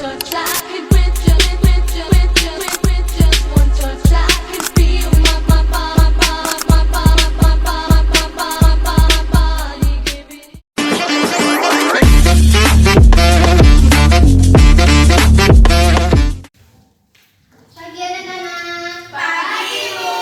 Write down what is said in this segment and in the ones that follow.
touch, I can with just one touch, I can feel my body giving. Pagi anak-anak. Pagi, Bu.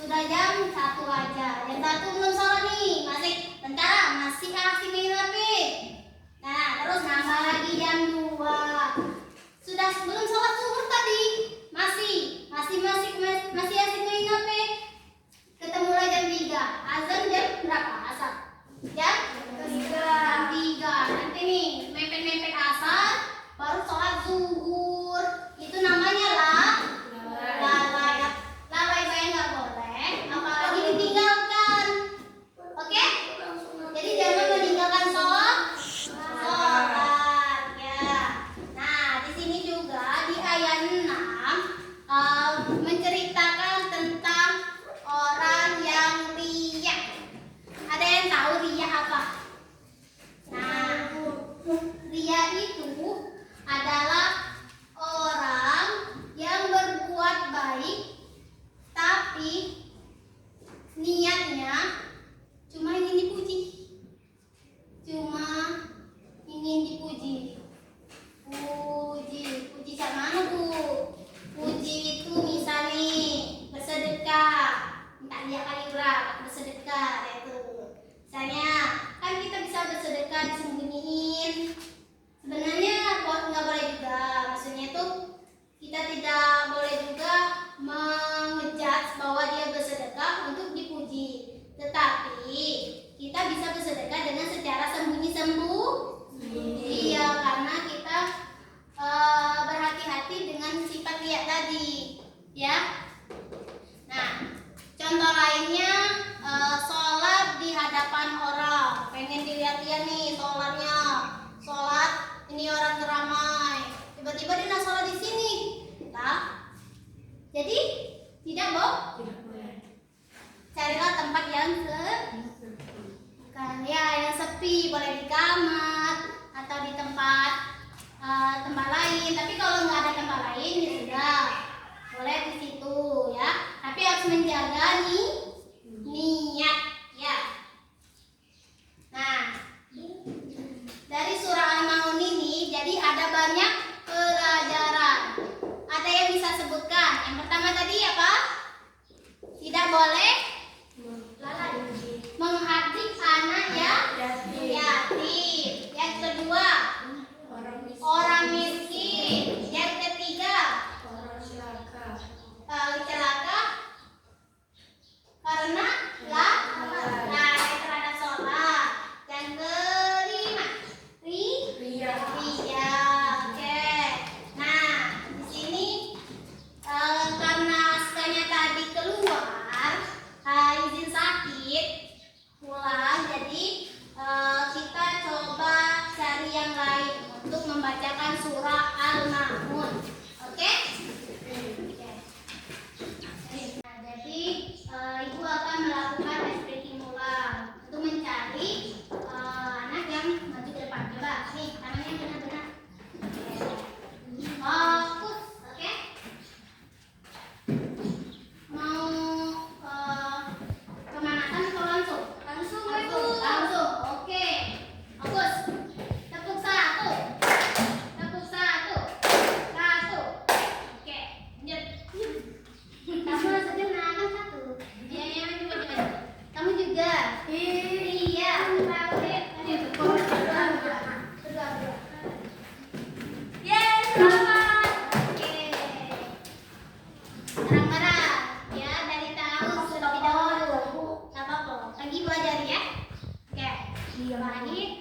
sudah jam 1 aja. Jam 1 belum sholat nih. Masih asik main HP. Nah, terus nambah lagi jam 2. Sudah belum sholat zuhur tadi. Masih asik main HP. Ketemulah jam 3. Azan jam berapa? Asar. Jam 3. Nanti nih mepet-mepet asar baru sholat zuhur. Itu namanya lalai. Lalai bayang nggak boleh, apalagi ditinggalkan. Oke? Jadi jangan meninggalkan sholat ya. Nah, di sini juga di ayat 6 menceritakan tentang orang yang riya. Ada yang tahu riya apa? Nah, riya itu adalah orang yang berbuat baik tapi niatnya cuma ingin dipuji. Puji sama mana, Bu? Puji itu misal nih bersedekah, minta dia kali berapa bersedekah itu. Misalnya kan kita bisa bersedekah disembunyiin. Sebenarnya nggak boleh juga. Maksudnya itu kita tidak boleh juga mengejudge bahwa dia bersedekah untuk dipuji. Tetapi kita bisa bersedekah dengan secara sembunyi-sembunyi. Iya, karena kita berhati-hati dengan sifat riya tadi, ya. Nah, contoh lainnya sholat di hadapan orang. Pengen dilihat-lihat nih sholatnya. Sholat ini orang ramai. Tiba-tiba dia nak sholat di sini. Nah, jadi tidak boleh. Carilah tempat yang yang sepi, boleh di kamar atau di tempat lain. Tapi kalau nggak ada tempat lain ya sudah boleh di situ, ya. Tapi harus menjaga niat, ya. Nah, dari surah Al-Maun ini jadi ada banyak pelajaran. Ada yang bisa sebutkan? Yang pertama tadi apa? Tidak boleh menghardik anak yatim. Yang kedua, orang miskin. Yang ketiga, celaka karena lalai terhadap sholat. Yang kelima, riya. Oke. Nah, di sini karena askanya tadi keluar izin sakit pulang, jadi kita coba cari yang lain untuk membacakan surah Al-Maun. Oke? Nah, jadi ibu akan melakukan speaking ulang untuk mencari anak yang maju ke depan. Coba nih, tangannya benar-benar fokus. Oke? Mau pemanasan atau langsung? Langsung. Oke. Fokus. Tepuk satu. Oke. Lanjut. Kamu sejenak kan satu. Iya, coba. Kamu juga. Iya. Berdua. Yes, selamat. Oke. Barang-barang. Ya, dari tahu sudah tidak dulu. Gak apa-apa. Lagi belajar ya. Oke. Lagi.